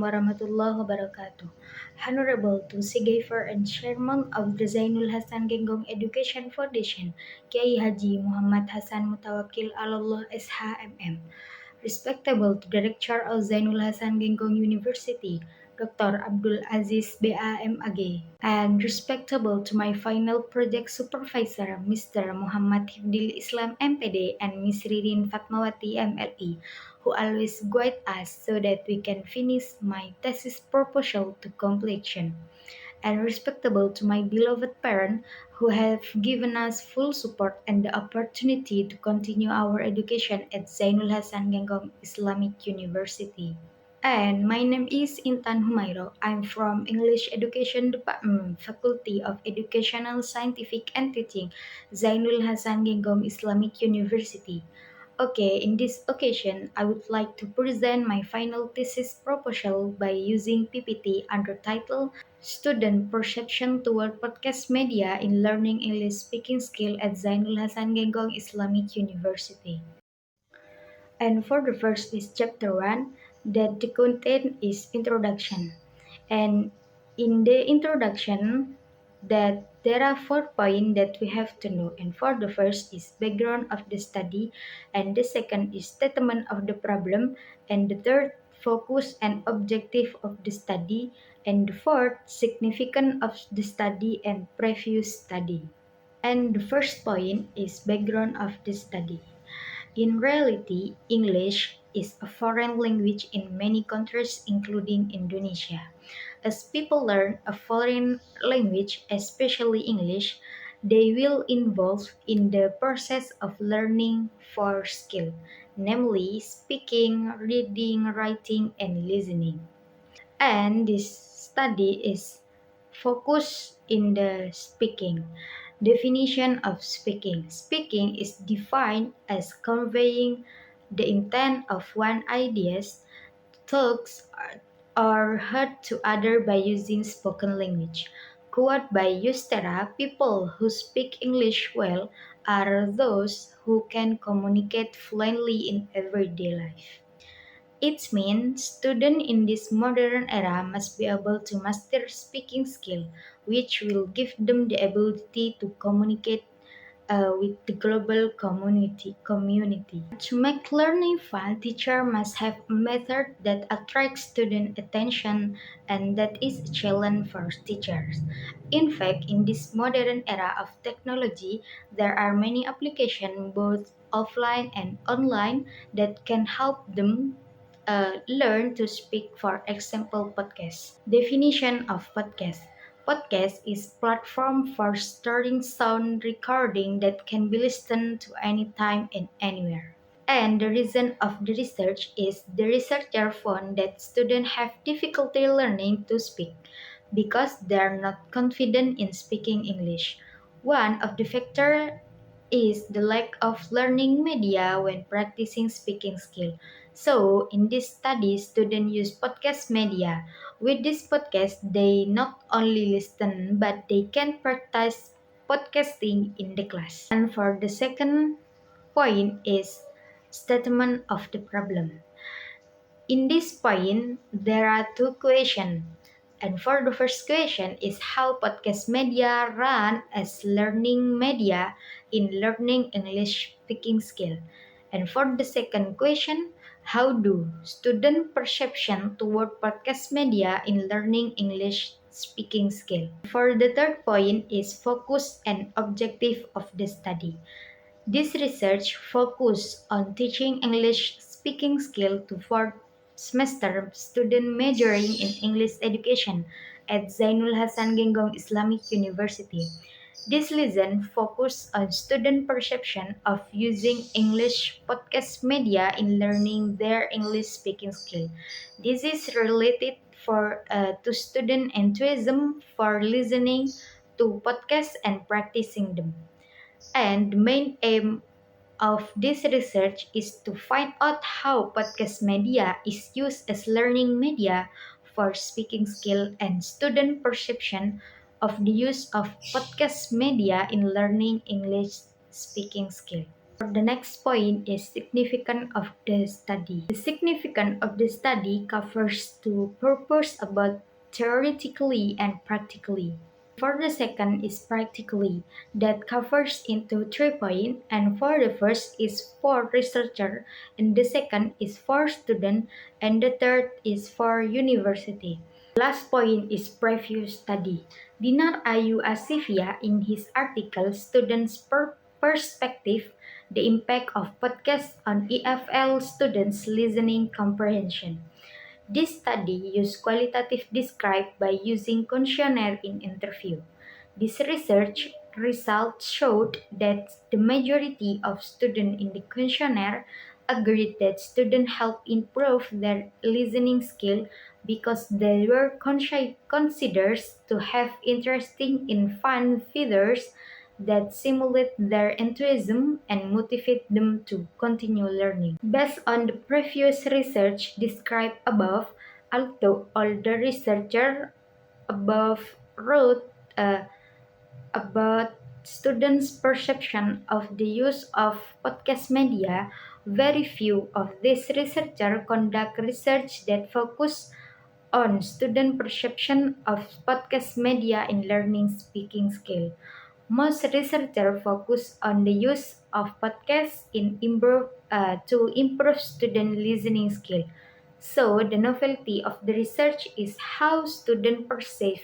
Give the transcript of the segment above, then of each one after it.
warahmatullahi wabarakatuh. Honorable to Sigayfer and Chairman of the Zainul Hasan Genggong Education Foundation, Kiai Haji Muhammad Hasan Mutawakil Allah SHMM. Respectable to Director of Zainul Hasan Genggong University, Dr. Abdul Aziz BAMAG, and respectable to my final project supervisor, Mr. Muhammad Hifdil Islam MPD and Ms. Ririn Fatmawati MLE, who always guide us so that we can finish my thesis proposal to completion, and respectable to my beloved parents who have given us full support and the opportunity to continue our education at Zainul Hasan Genggong Islamic University. And my name is Intan Humairoh. I'm from English Education Department, Faculty of Educational Scientific and Teaching, Zainul Hasan Genggong Islamic University. Okay, in this occasion, I would like to present my final thesis proposal by using PPT under title Student Perception Toward Podcast Media in Learning English Speaking Skill at Zainul Hasan Genggong Islamic University. And for the first is chapter 1, that the content is introduction. And in the introduction, that there are 4 points that we have to know. And for the first is background of the study, and the second is statement of the problem, and the third focus and objective of the study, and the fourth significance of the study and previous study. And the first point is background of the study. In reality, English is a foreign language in many countries, including Indonesia. As people learn a foreign language, especially English, they will involve in the process of learning 4 skills, namely speaking, reading, writing, and listening. And this study is focused in the speaking. Definition of speaking. Speaking is defined as conveying the intent of one ideas, thoughts, or heard to other by using spoken language. Quote by Eustera, people who speak English well are those who can communicate fluently in everyday life. It means students in this modern era must be able to master speaking skill, which will give them the ability to communicate with the global community. To make learning fun, teacher must have a method that attracts student attention and that is a challenge for teachers. In fact, in this modern era of technology, there are many applications both offline and online that can help them learn to speak. For example, podcast. Definition of podcast. Podcast is platform for storing sound recording that can be listened to anytime and anywhere. And the reason of the research is the researcher found that students have difficulty learning to speak because they are not confident in speaking English. One of the factors is the lack of learning media when practicing speaking skill. So, in this study, students use podcast media. With this podcast, they not only listen but they can practice podcasting in the class. And for the second point is statement of the problem. In this point, there are 2 questions. And for the first question is how podcast media run as learning media in learning English speaking skill. And for the second question, how do student perception toward podcast media in learning English speaking skill. For the third point is focus and objective of the study. This research focused on teaching English speaking skill to fourth semester students majoring in English education at Zainul Hasan Genggong Islamic University. This lesson focused on student perception of using English podcast media in learning their English speaking skill. This is related to student enthusiasm for listening to podcasts and practicing them. And the main aim of this research is to find out how podcast media is used as learning media for speaking skill and student perception of the use of podcast media in learning English speaking skill. The next point is significance of the study. The significance of the study covers two purposes about theoretically and practically. For the second is practically, that covers into 3 points, and for the first is for researcher, and the second is for student, and the third is for university. Last point is preview study. Dinar Ayu Asifia in his article Students' Perspective, the Impact of Podcasts on EFL Students' Listening Comprehension. This study used qualitative describe by using questionnaire in interview. This research results showed that the majority of students in the questionnaire agreed that students help improve their listening skill because they were considered to have interesting and fun features that simulate their enthusiasm and motivate them to continue learning. Based on the previous research described above, although all the researchers above wrote about students' perception of the use of podcast media, very few of these researchers conduct research that focus on student perception of podcast media in learning speaking skill. Most researchers focus on the use of podcasts to improve student listening skill. So, the novelty of the research is how students perceive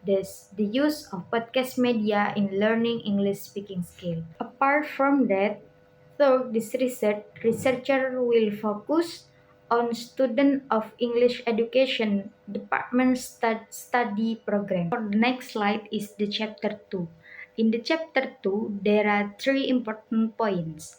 the use of podcast media in learning English speaking skill. Apart from that, so this researcher will focus on student of English education department study program. For the next slide is the chapter 2. In the chapter 2, there are three important points.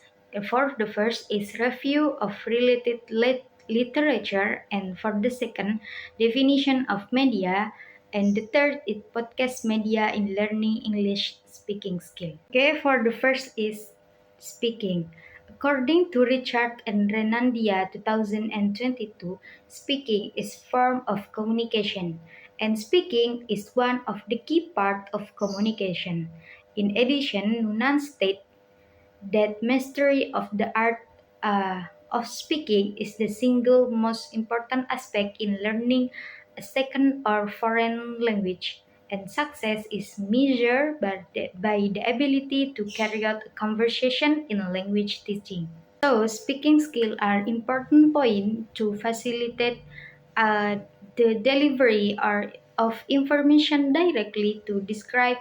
For the first is review of related literature, and for the second, definition of media, and the third is podcast media in learning English speaking skill. Okay, for the first is speaking. According to Richard and Renandia 2022, speaking is form of communication, and speaking is one of the key part of communication. In addition, Nunan states that mastery of the art of speaking is the single most important aspect in learning a second or foreign language, and success is measured by the ability to carry out a conversation in language teaching. So, speaking skills are important point to facilitate uh, the delivery of information directly to describe,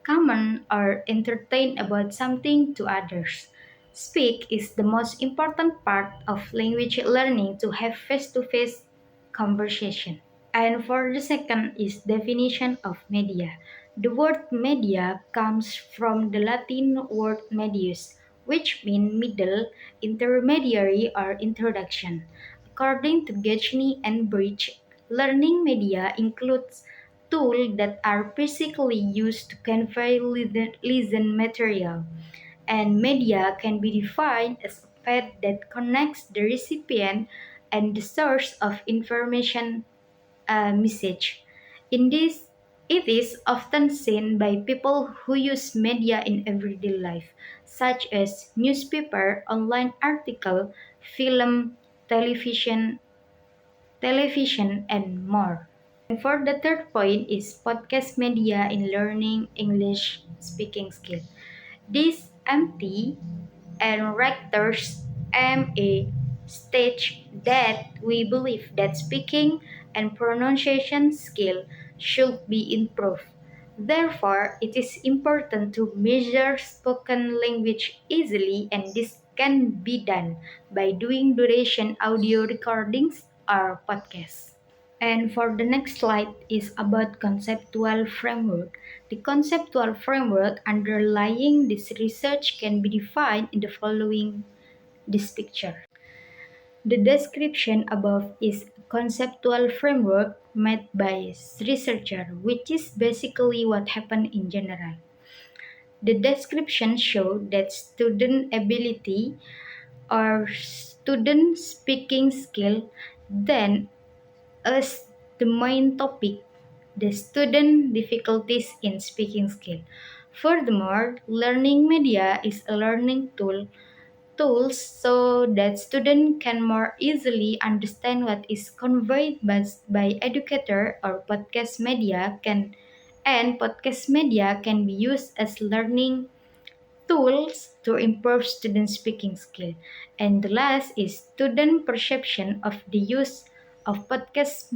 comment, or entertain about something to others. Speak is the most important part of language learning to have face-to-face conversation. And for the second is definition of media. The word media comes from the Latin word medius, which means middle, intermediary, or introduction. According to Gachni and Bridge, learning media includes tools that are physically used to convey listen material, and media can be defined as a path that connects the recipient and the source of information message. In this, it is often seen by people who use media in everyday life, such as newspaper, online article, film, television, and more. And for the third point is podcast media in learning English speaking skill. This MT and rectors MA state that we believe that speaking and pronunciation skill should be improved. Therefore, it is important to measure spoken language easily, and this can be done by doing duration audio recordings or podcasts. And for the next slide is about conceptual framework. The conceptual framework underlying this research can be defined in the following this picture. The description above is a conceptual framework made by researcher, which is basically what happened in general. The description showed that student ability or student speaking skill, then as the main topic, the student difficulties in speaking skill. Furthermore, learning media is a learning tool tools so that students can more easily understand what is conveyed by educator or podcast media can be used as learning tools to improve student speaking skill. And the last is student perception of the use of podcasts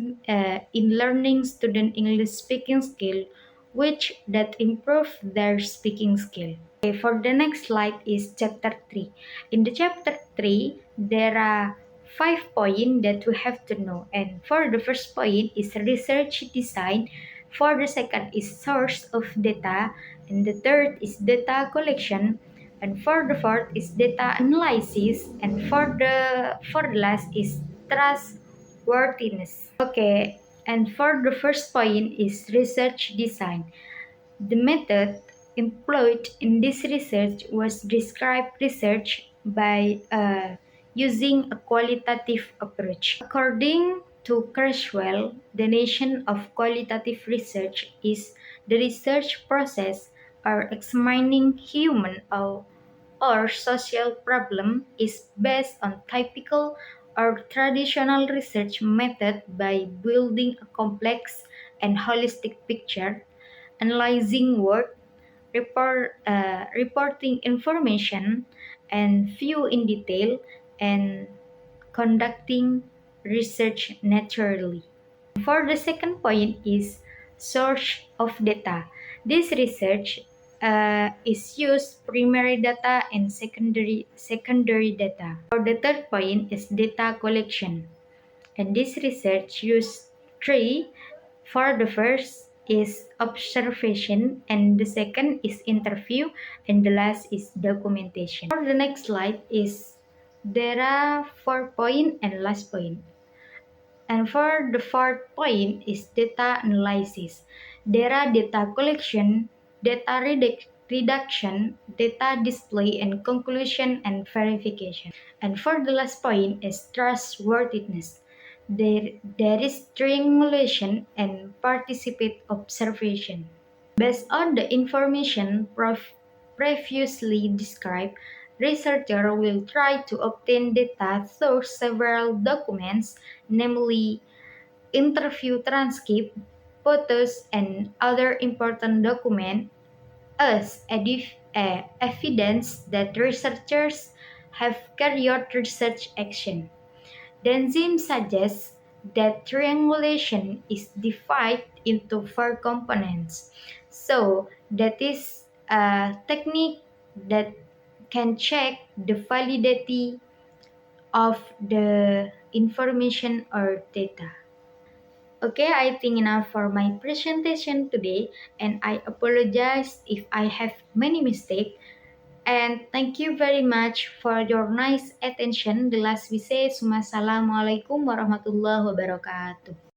in learning student English speaking skill, which that improve their speaking skill. Okay, for the next slide is chapter 3. In the chapter 3, there are 5 points that we have to know. And for the first point is research design. For the second is source of data. And the third is data collection. And for the fourth is data analysis. And for the last is trustworthiness. Okay, and for the first point is research design. The method employed in this research was described research by using a qualitative approach. According to Creswell, the definition of qualitative research is the research process or examining human or social problem is based on typical or traditional research method by building a complex and holistic picture, analyzing work, reporting information and view in detail, and conducting research naturally. For the second point is source of data. This research is used primary data and secondary data. For the third point is data collection. And this research used three. For the first is observation, and the second is interview, and the last is documentation. For the next slide is there are 4 point and last point. And for the fourth point is data analysis. There are data collection, data reduction, data display, and conclusion and verification. And for the last point is trustworthiness. There is triangulation and participate observation. Based on the information previously described, researcher will try to obtain data through several documents, namely interview transcript, photos, and other important documents as evidence that researchers have carried out research action. Denzim suggests that triangulation is divided into four components. So that is a technique that can check the validity of the information or data. Okay, I think enough for my presentation today, and I apologize if I have many mistakes. And thank you very much for your nice attention. The last we say, Assalamualaikum warahmatullahi wabarakatuh.